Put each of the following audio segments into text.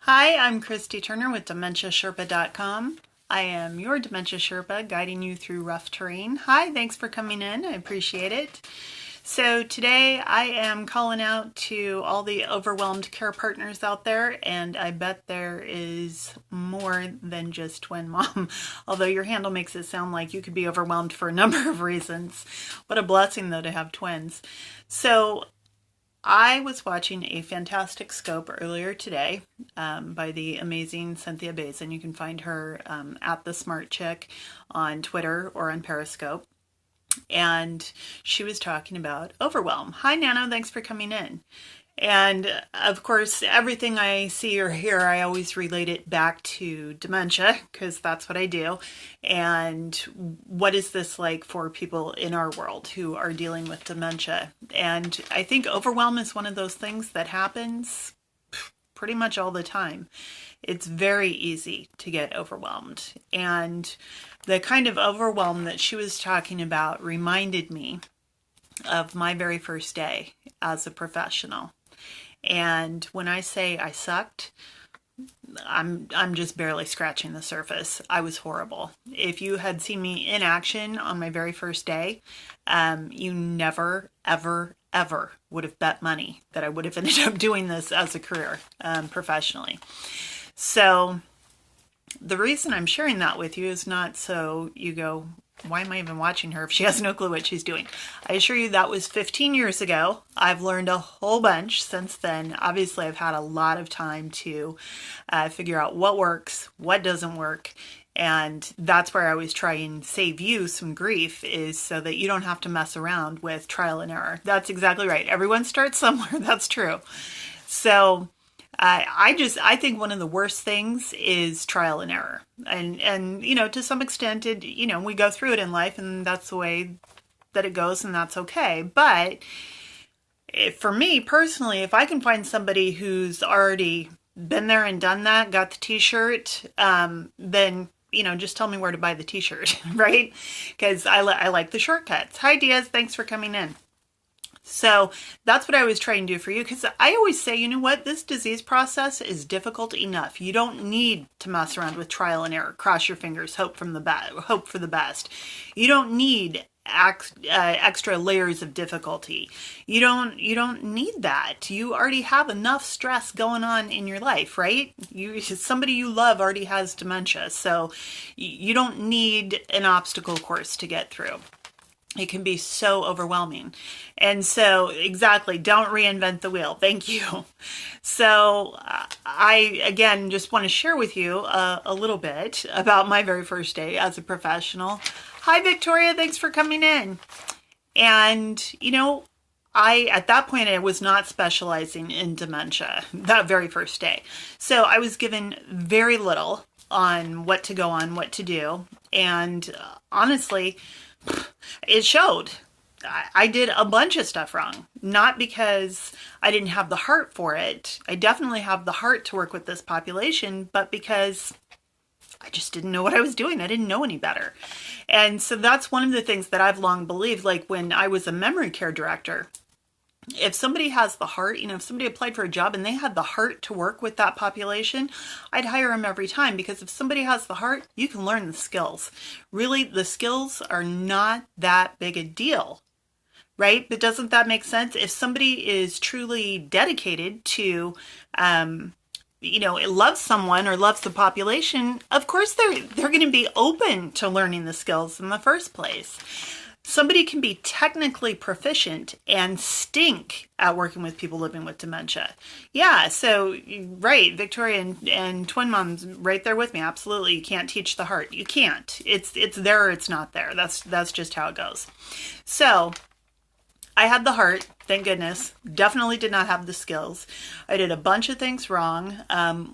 Hi, I'm Christy Turner with DementiaSherpa.com. I am your Dementia Sherpa guiding you through rough terrain. Hi, thanks for coming in. I appreciate it. So today I am calling out to all the overwhelmed care partners out there, and I bet there is more than just twin mom, although your handle makes it sound like you could be overwhelmed for a number of reasons. What a blessing though to have twins. So I was watching a fantastic scope earlier today by the amazing Cynthia Bazin. You can find her at the Smart Chick on Twitter or on Periscope. And she was talking about overwhelm. Hi, Nano. Thanks for coming in. And of course, everything I see or hear, I always relate it back to dementia because that's what I do. And what is this like for people in our world who are dealing with dementia? And I think overwhelm is one of those things that happens pretty much all the time. It's very easy to get overwhelmed. And the kind of overwhelm that she was talking about reminded me of my very first day as a professional. And when I say I sucked, I'm just barely scratching the surface. I was horrible. If you had seen me in action on my very first day, you never, ever, ever would have bet money that I would have ended up doing this as a career professionally. So the reason I'm sharing that with you is not so you go, why am I even watching her if she has no clue what she's doing? I assure you that was 15 years ago. I've learned a whole bunch since then. Obviously, I've had a lot of time to figure out what works, what doesn't work. And that's where I always try and save you some grief, is so that you don't have to mess around with trial and error. That's exactly right. Everyone starts somewhere. That's true. So I think one of the worst things is trial and error. And you know, to some extent, we go through it in life and that's the way that it goes and that's okay. But for me personally, if I can find somebody who's already been there and done that, got the t-shirt, then just tell me where to buy the t-shirt, right? Because I like the shortcuts. Hi, Diaz. Thanks for coming in. So that's what I was trying to do for you, because I always say, you know what, this disease process is difficult enough. You don't need to mess around with trial and error, cross your fingers, hope for the best. You don't need extra layers of difficulty. You don't need that. You already have enough stress going on in your life, right? Somebody you love already has dementia, so you don't need an obstacle course to get through. It can be so overwhelming. And so, exactly, don't reinvent the wheel. Thank you. So, I, again, just want to share with you a little bit about my very first day as a professional. Hi, Victoria. Thanks for coming in. And, at that point, I was not specializing in dementia that very first day. So, I was given very little on what to go on, what to do. And honestly, it showed. I did a bunch of stuff wrong, not because I didn't have the heart for it. I definitely have the heart to work with this population, but because I just didn't know what I was doing. I didn't know any better. And so that's one of the things that I've long believed, like when I was a memory care director. If somebody has the heart, if somebody applied for a job and they had the heart to work with that population, I'd hire them every time, because if somebody has the heart, you can learn the skills. Really, the skills are not that big a deal, right? But doesn't that make sense? If somebody is truly dedicated to, loves someone or loves the population, of course they're going to be open to learning the skills in the first place. Somebody can be technically proficient and stink at working with people living with dementia. Yeah, so, right, Victoria and Twin Mom's right there with me. Absolutely, you can't teach the heart. You can't. It's there or it's not there. That's just how it goes. So, I had the heart, thank goodness. Definitely did not have the skills. I did a bunch of things wrong,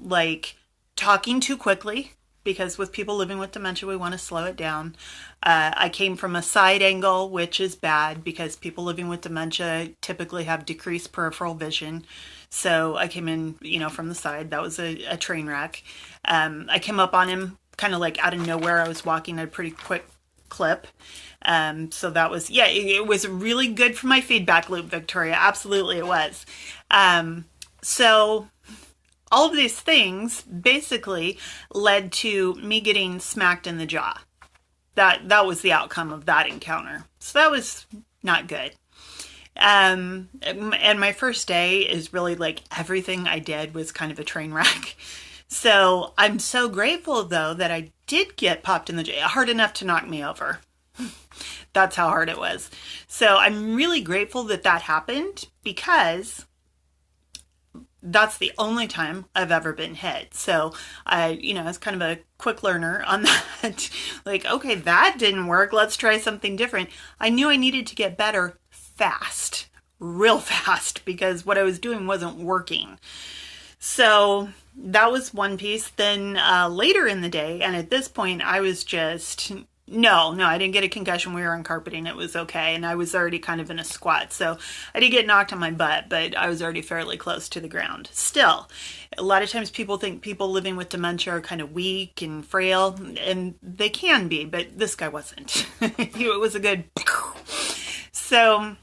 like talking too quickly, because with people living with dementia, we want to slow it down. I came from a side angle, which is bad because people living with dementia typically have decreased peripheral vision. So I came in, from the side. That was a train wreck. I came up on him kind of like out of nowhere. I was walking at a pretty quick clip. So that was, it was really good for my feedback loop, Victoria. Absolutely it was. So all of these things basically led to me getting smacked in the jaw. That was the outcome of that encounter. So that was not good. And my first day is really like everything I did was kind of a train wreck. So I'm so grateful though that I did get popped in the jaw, hard enough to knock me over. That's how hard it was. So I'm really grateful that that happened, because that's the only time I've ever been hit. So I was kind of a quick learner on that. Like, okay, that didn't work. Let's try something different. I knew I needed to get better fast, real fast, because what I was doing wasn't working. So that was one piece. Then later in the day, and at this point, I was just... No, I didn't get a concussion. We were on carpeting. It was okay. And I was already kind of in a squat. So I did get knocked on my butt, but I was already fairly close to the ground. Still, a lot of times people think people living with dementia are kind of weak and frail, and they can be, but this guy wasn't. It was a good... So...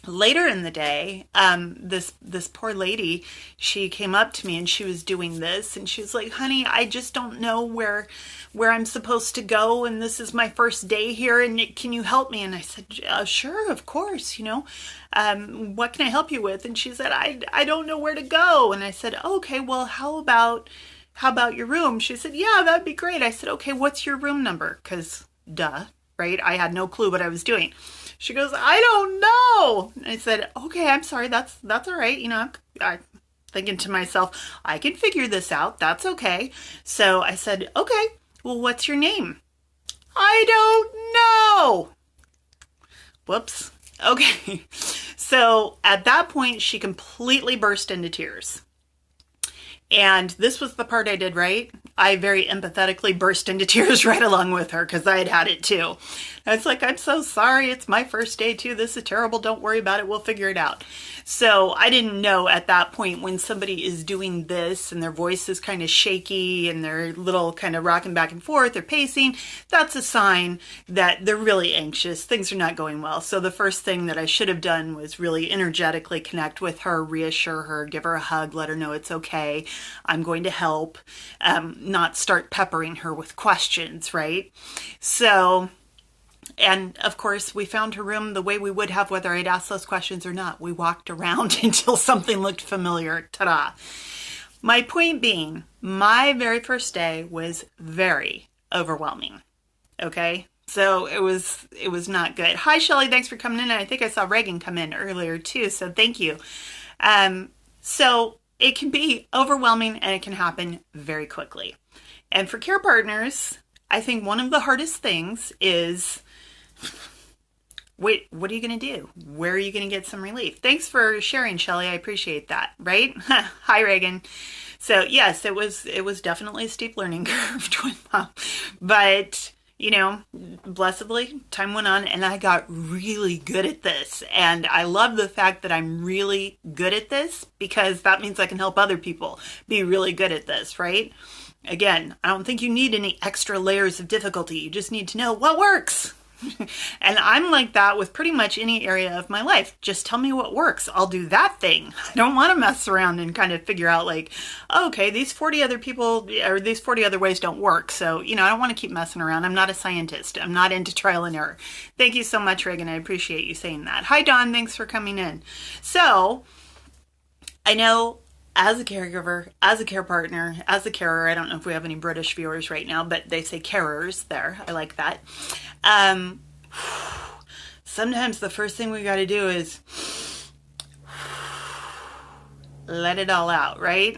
Later in the day, this poor lady, she came up to me and she was doing this, and she was like, honey, I just don't know where I'm supposed to go, and this is my first day here, and can you help me? And I said, sure, of course, what can I help you with? And she said, I don't know where to go. And I said, okay, well, how about your room? She said, yeah, that'd be great. I said, okay, what's your room number? Because duh, right? I had no clue what I was doing. She goes, I don't know. And I said, okay, I'm sorry. That's all right. I'm thinking to myself, I can figure this out. That's okay. So I said, okay, well, what's your name? I don't know. Whoops. Okay. So at that point, she completely burst into tears. And this was the part I did right. I very empathetically burst into tears right along with her, because I had it too. And it's like, I'm so sorry. It's my first day too. This is terrible. Don't worry about it. We'll figure it out. So I didn't know at that point, when somebody is doing this and their voice is kind of shaky and they're little kind of rocking back and forth, they're pacing, that's a sign that they're really anxious. Things are not going well. So the first thing that I should have done was really energetically connect with her, reassure her, give her a hug, let her know it's okay. I'm going to help, not start peppering her with questions, right? So, and of course, we found her room the way we would have whether I'd asked those questions or not. We walked around until something looked familiar. Ta-da! My point being, my very first day was very overwhelming. Okay? So it was not good. Hi, Shelly. Thanks for coming in. And I think I saw Reagan come in earlier too, so thank you. So it can be overwhelming, and it can happen very quickly. And for care partners, I think one of the hardest things is, wait, what are you going to do? Where are you going to get some relief? Thanks for sharing, Shelly. I appreciate that, right? Hi, Reagan. So yes, it was definitely a steep learning curve, twin mom. But blessedly, time went on and I got really good at this. And I love the fact that I'm really good at this, because that means I can help other people be really good at this, right? Again, I don't think you need any extra layers of difficulty. You just need to know what works. And I'm like that with pretty much any area of my life. Just tell me what works. I'll do that thing. I don't want to mess around and kind of figure out like, oh, okay, these 40 other people or these 40 other ways don't work. So, I don't want to keep messing around. I'm not a scientist. I'm not into trial and error. Thank you so much, Reagan. I appreciate you saying that. Hi, Dawn. Thanks for coming in. So I know, as a caregiver, as a care partner, as a carer, I don't know if we have any British viewers right now, but they say carers there. I like that. Sometimes the first thing we got to do is let it all out, right?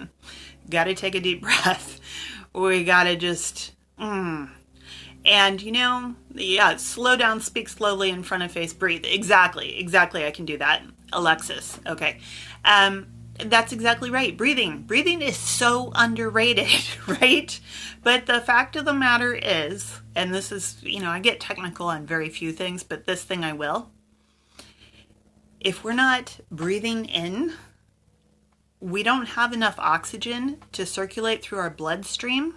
Got to take a deep breath. We got to just, And, slow down, speak slowly, in front of face, breathe. Exactly. I can do that. Alexis. Okay. That's exactly right. Breathing is so underrated, right? But the fact of the matter is, and this is, I get technical on very few things, but this thing I will. If we're not breathing in, we don't have enough oxygen to circulate through our bloodstream.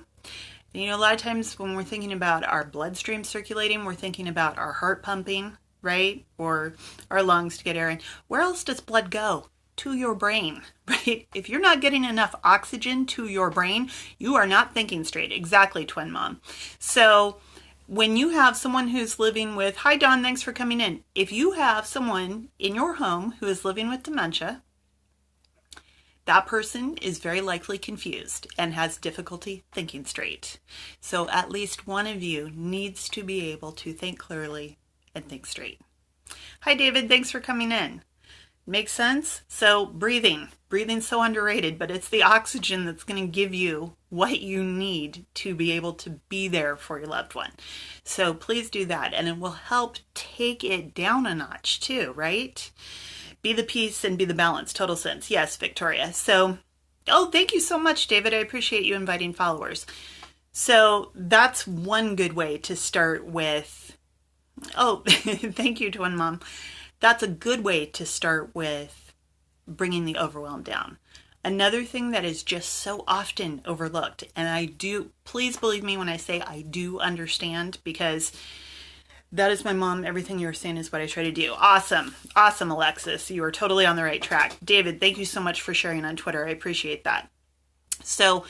A lot of times when we're thinking about our bloodstream circulating, we're thinking about our heart pumping, right? Or our lungs to get air in. Where else does blood go? to your brain, right? If you're not getting enough oxygen to your brain, you are not thinking straight. Exactly, twin mom. So when you have someone who's living with, hi Dawn, thanks for coming in. If you have someone in your home who is living with dementia, that person is very likely confused and has difficulty thinking straight. So at least one of you needs to be able to think clearly and think straight. Hi David, thanks for coming in. Makes sense? So breathing's so underrated, but it's the oxygen that's going to give you what you need to be able to be there for your loved one. So please do that, and it will help take it down a notch too, right? Be the peace and be the balance. Total sense. Yes, Victoria. So, oh, thank you so much, David. I appreciate you inviting followers. So that's one good way to start with. Oh, thank you, twin mom. That's a good way to start with bringing the overwhelm down. Another thing that is just so often overlooked, and please believe me when I say I do understand, because that is my mom. Everything you're saying is what I try to do. Awesome. Awesome, Alexis. You are totally on the right track. David, thank you so much for sharing on Twitter. I appreciate that. So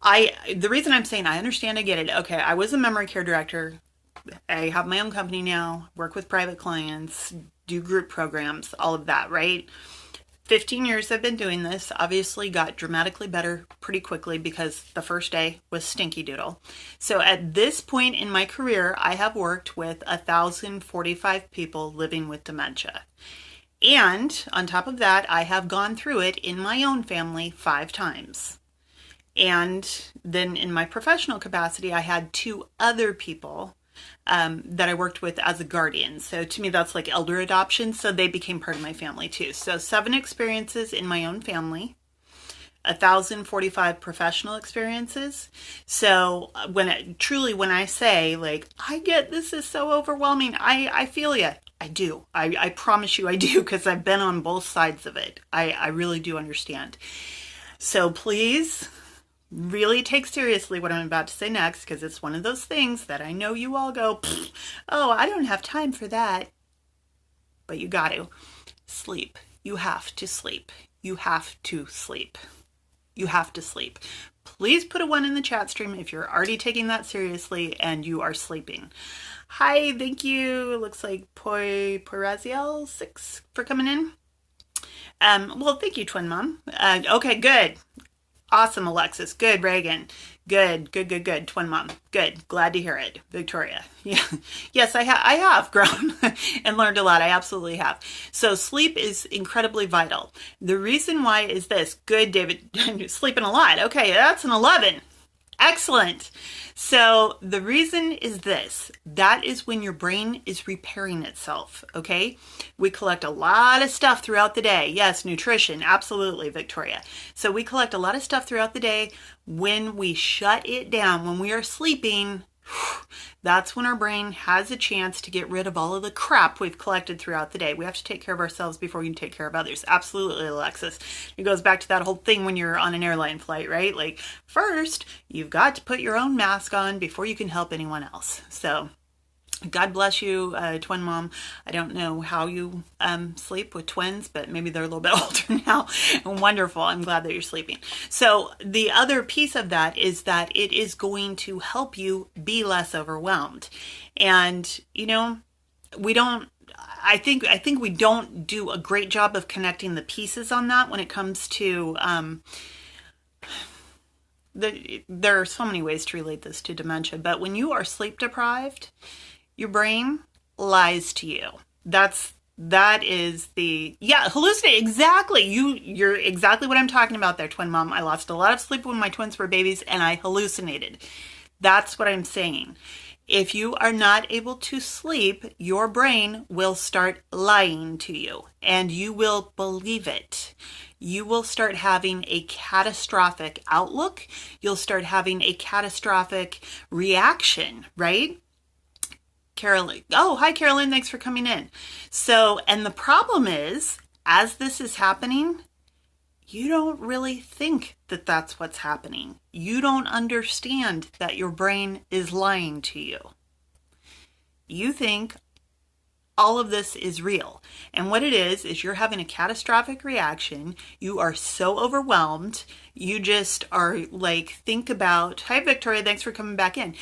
the reason I'm saying I understand, I get it. Okay, I was a memory care director. I have my own company now, work with private clients, do group programs, all of that, right? 15 years I've been doing this. Obviously got dramatically better pretty quickly because the first day was stinky doodle. So at this point in my career, I have worked with 1,045 people living with dementia. And on top of that, I have gone through it in my own family 5 times. And then in my professional capacity, I had 2 other people that I worked with as a guardian. So to me, that's like elder adoption. So they became part of my family too. So 7 experiences in my own family, 1,045 professional experiences. So when I say like, I get this is so overwhelming, I feel you. I do. I promise you I do, because I've been on both sides of it. I really do understand. So please really take seriously what I'm about to say next, because it's one of those things that I know you all go, oh, I don't have time for that. But you got to sleep. You have to sleep. You have to sleep. You have to sleep. Please put a 1 in the chat stream if you're already taking that seriously and you are sleeping. Hi, thank you. It looks like Poiraziel 6 for coming in. Well, thank you, twin mom. Okay, good. Awesome, Alexis. Good, Reagan. Good. Twin mom. Good. Glad to hear it. Victoria. Yeah. Yes, I have grown and learned a lot. I absolutely have. So sleep is incredibly vital. The reason why is this. Good, David. Sleeping a lot. Okay, that's an 11. Excellent. So the reason is this. That is when your brain is repairing itself, okay? We collect a lot of stuff throughout the day. Yes, nutrition, absolutely, Victoria. So we collect a lot of stuff throughout the day. When we shut it down, when we are sleeping, that's when our brain has a chance to get rid of all of the crap we've collected throughout the day. We have to take care of ourselves before we can take care of others. Absolutely, Alexis. It goes back to that whole thing when you're on an airline flight, right? Like, first, you've got to put your own mask on before you can help anyone else. So God bless you, twin mom. I don't know how you sleep with twins, but maybe they're a little bit older now. Wonderful. I'm glad that you're sleeping. So the other piece of that is that it is going to help you be less overwhelmed. And, you know, I think we don't do a great job of connecting the pieces on that when it comes to there are so many ways to relate this to dementia, but when you are sleep deprived, your brain lies to you. That is the, hallucinate. Exactly. You're exactly what I'm talking about there, twin mom. I lost a lot of sleep when my twins were babies and I hallucinated. That's what I'm saying. If you are not able to sleep, your brain will start lying to you and you will believe it. You will start having a catastrophic outlook. You'll start having a catastrophic reaction, right? Carolyn. Oh, hi, Carolyn. Thanks for coming in. So, and the problem is, as this is happening, you don't really think that that's what's happening. You don't understand that your brain is lying to you. You think all of this is real. And what it is you're having a catastrophic reaction. You are so overwhelmed. You just are like, think about, hi Victoria, thanks for coming back in.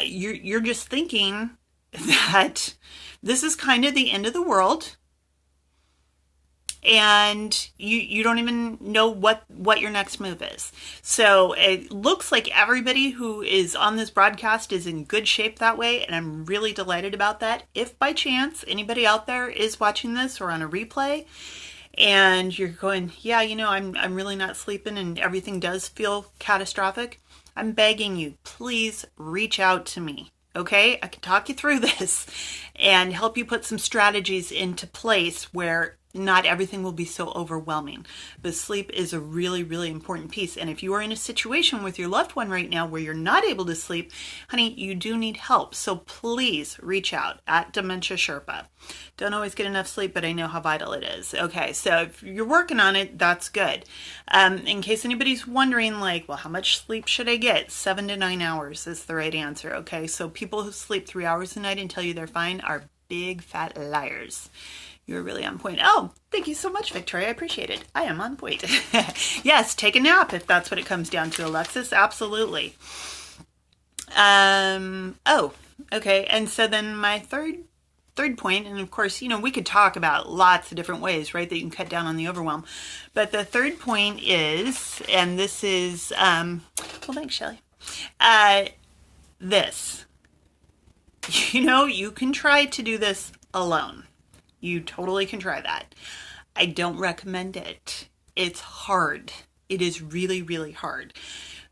You're just thinking that this is kind of the end of the world. And you don't even know what your next move is. So it looks like everybody who is on this broadcast is in good shape that way, and I'm really delighted about that. If by chance anybody out there is watching this or on a replay and you're going, yeah, I'm really not sleeping and everything does feel catastrophic, I'm begging you, please reach out to me. Okay, I can talk you through this and help you put some strategies into place where not everything will be so overwhelming. But sleep is a really, really important piece. And if you are in a situation with your loved one right now where you're not able to sleep, honey, you do need help. So please reach out at Dementia Sherpa. Don't always get enough sleep, but I know how vital it is. Okay, so if you're working on it, that's good. In case anybody's wondering, like, well, how much sleep should I get? 7 to 9 hours is the right answer. Okay, so people who sleep 3 hours a night and tell you they're fine are big fat liars. You're really on point. Oh, thank you so much, Victoria. I appreciate it. I am on point. Yes, take a nap if that's what it comes down to, Alexis. Absolutely. Oh, okay. And so then my third point, and of course, we could talk about lots of different ways, right, that you can cut down on the overwhelm. But the third point is, and this is, well, thanks, Shelley. This. You can try to do this alone. You totally can try that. I don't recommend it. It's hard. It is really, really hard.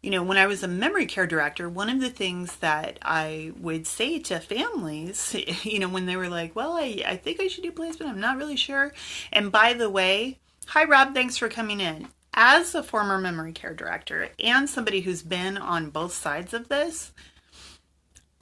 When I was a memory care director, one of the things that I would say to families, when they were like, well, I think I should do placement, I'm not really sure. And by the way, hi Rob, thanks for coming in. As a former memory care director and somebody who's been on both sides of this,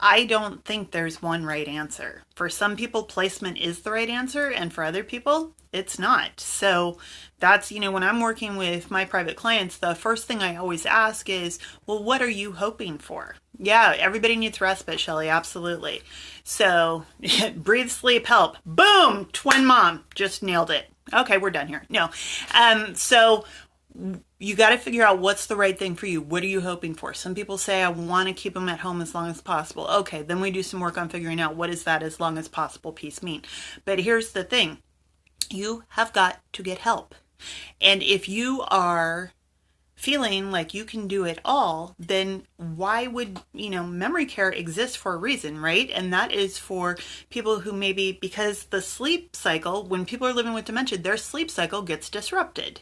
I don't think there's one right answer. For some people, placement is the right answer, and for other people, it's not. So that's, when I'm working with my private clients, the first thing I always ask is, well, what are you hoping for? Yeah, everybody needs respite, Shelley, absolutely. So breathe, sleep, help. Boom, twin mom, just nailed it. Okay, we're done here. No, so you got to figure out what's the right thing for you. What are you hoping for? Some people say, I want to keep them at home as long as possible. Okay, then we do some work on figuring out what is that as long as possible piece mean. But here's the thing. You have got to get help. And if you are feeling like you can do it all, then why would, memory care exist for a reason, right? And that is for people who maybe, because the sleep cycle, when people are living with dementia, their sleep cycle gets disrupted.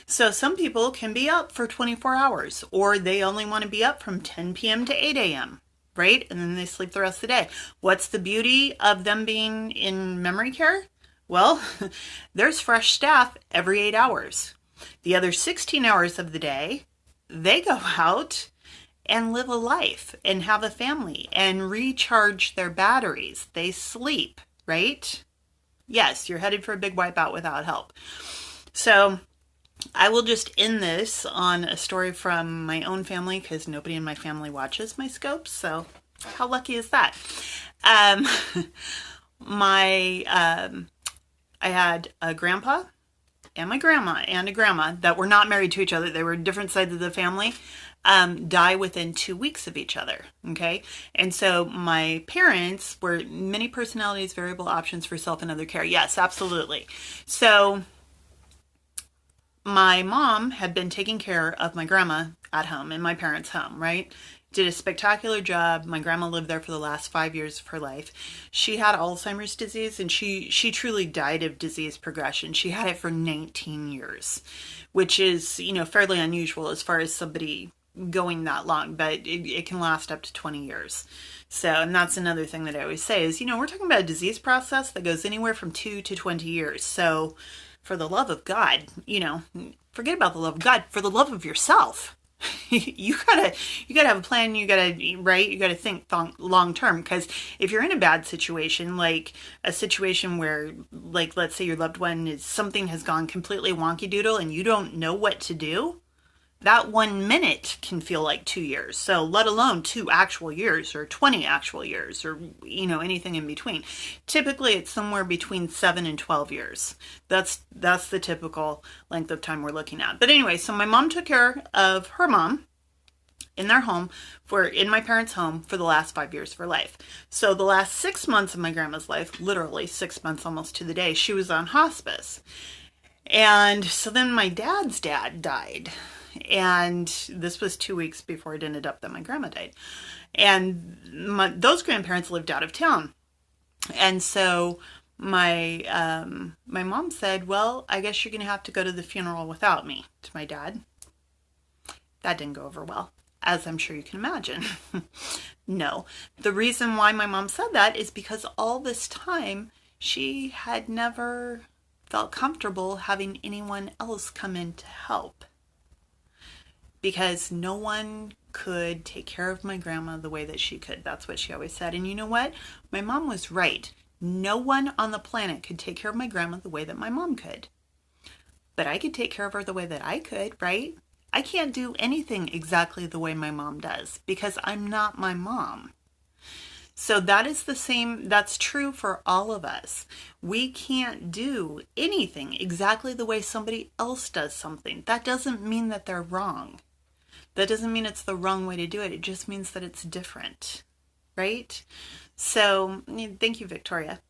So some people can be up for 24 hours, or they only want to be up from 10 p.m. to 8 a.m., right? And then they sleep the rest of the day. What's the beauty of them being in memory care? Well, there's fresh staff every 8 hours. The other 16 hours of the day, they go out and live a life and have a family and recharge their batteries. They sleep, right? Yes, you're headed for a big wipeout without help. So I will just end this on a story from my own family because nobody in my family watches my scopes. So how lucky is that? I had a grandpa and my grandma and a grandma that were not married to each other. They were different sides of the family, die within 2 weeks of each other. Okay. And so my parents were many personalities, variable options for self and other care. Yes, absolutely. So my mom had been taking care of my grandma at home in my parents' home, right? Did a spectacular job. My grandma lived there for the last 5 years of her life. She had Alzheimer's disease, and she truly died of disease progression. She had it for 19 years, which is, fairly unusual as far as somebody going that long, but it can last up to 20 years. So, and that's another thing that I always say is, we're talking about a disease process that goes anywhere from 2 to 20 years. So for the love of God, forget about the love of God, for the love of yourself. you gotta have a plan. You gotta think long term, because if you're in a bad situation, like a situation where, like, let's say your loved one something has gone completely wonky doodle and you don't know what to do, that 1 minute can feel like 2 years. So let alone 2 actual years or 20 actual years or, anything in between. Typically it's somewhere between 7 and 12 years. That's the typical length of time we're looking at. But anyway, so my mom took care of her mom in their home in my parents' home for the last 5 years of her life. So the last 6 months of my grandma's life, literally 6 months almost to the day, she was on hospice. And so then my dad's dad died. And this was 2 weeks before it ended up that my grandma died. And those grandparents lived out of town. And so my mom said, well, I guess you're going to have to go to the funeral without me, to my dad. That didn't go over well, as I'm sure you can imagine. No. The reason why my mom said that is because all this time she had never felt comfortable having anyone else come in to help. Because no one could take care of my grandma the way that she could. That's what she always said. And you know what? My mom was right. No one on the planet could take care of my grandma the way that my mom could. But I could take care of her the way that I could, right? I can't do anything exactly the way my mom does because I'm not my mom. So that is the same, that's true for all of us. We can't do anything exactly the way somebody else does something. That doesn't mean that they're wrong. That doesn't mean it's the wrong way to do it. It just means that it's different, right? So, thank you, Victoria.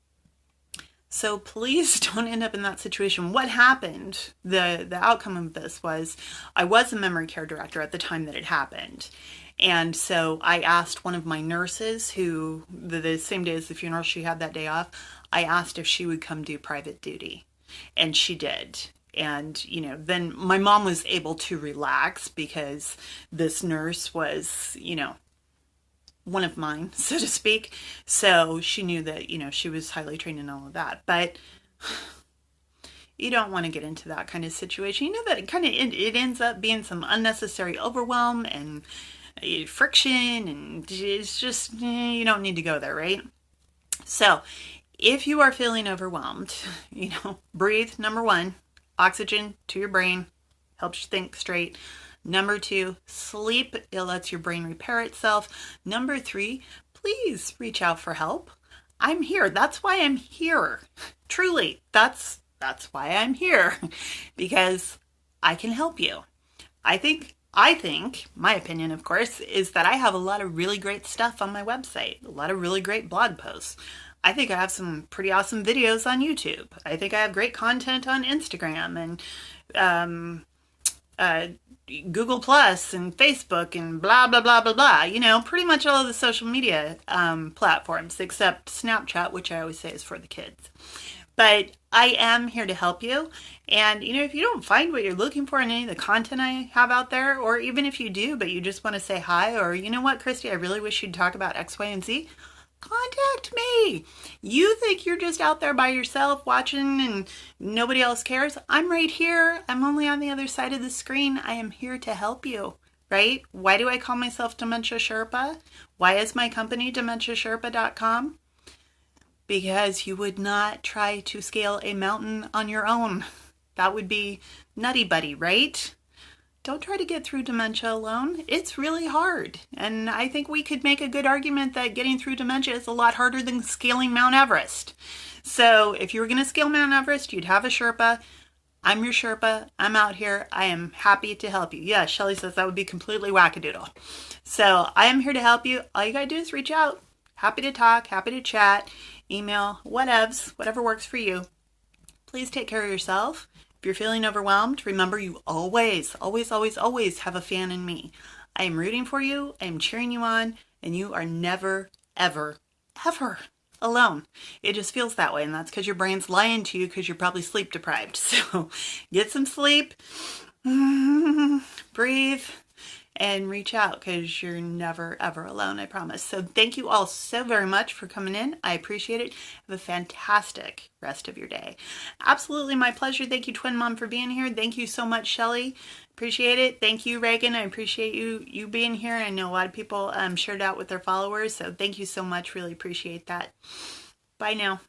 So please don't end up in that situation. What happened, the outcome of this was, I was a memory care director at the time that it happened. And so I asked one of my nurses who, the same day as the funeral, she had that day off, I asked if she would come do private duty. And she did. And, then my mom was able to relax because this nurse was, one of mine, so to speak. So she knew that, she was highly trained in all of that. But you don't want to get into that kind of situation. You know that it ends up being some unnecessary overwhelm and friction, and it's just, you don't need to go there, right? So if you are feeling overwhelmed, breathe, number 1. Oxygen to your brain helps you think straight. Number 2, sleep. It lets your brain repair itself. Number 3, please reach out for help. I'm here. That's why I'm here. Truly, that's why I'm here, because I can help you. I think, my opinion, of course, is that I have a lot of really great stuff on my website, a lot of really great blog posts. I think I have some pretty awesome videos on YouTube. I think I have great content on Instagram and Google Plus and Facebook and blah, blah, blah, blah, blah. Pretty much all of the social media platforms except Snapchat, which I always say is for the kids. But I am here to help you. And, if you don't find what you're looking for in any of the content I have out there, or even if you do, but you just want to say hi, or, you know what, Christy, I really wish you'd talk about X, Y, and Z, contact me. You think you're just out there by yourself watching and nobody else cares? I'm right here. I'm only on the other side of the screen. I am here to help you, right? Why do I call myself Dementia Sherpa? Why is my company DementiaSherpa.com? Because you would not try to scale a mountain on your own. That would be nutty buddy, right? Don't try to get through dementia alone. It's really hard. And I think we could make a good argument that getting through dementia is a lot harder than scaling Mount Everest. So if you were going to scale Mount Everest, you'd have a Sherpa. I'm your Sherpa. I'm out here. I am happy to help you. Yeah, Shelly says that would be completely wackadoodle. So I am here to help you. All you got to do is reach out. Happy to talk, happy to chat, email, whatevs, whatever works for you. Please take care of yourself. If you're feeling overwhelmed, remember you always, always, always, always have a fan in me. I am rooting for you, I am cheering you on, and you are never, ever, ever alone. It just feels that way, and that's because your brain's lying to you because you're probably sleep deprived. So get some sleep, breathe, and reach out because you're never, ever alone, I promise. So thank you all so very much for coming in. I appreciate it. Have a fantastic rest of your day. Absolutely my pleasure. Thank you, Twin Mom, for being here. Thank you so much, Shelly. Appreciate it. Thank you, Reagan. I appreciate you being here. I know a lot of people shared out with their followers, so thank you so much. Really appreciate that. Bye now.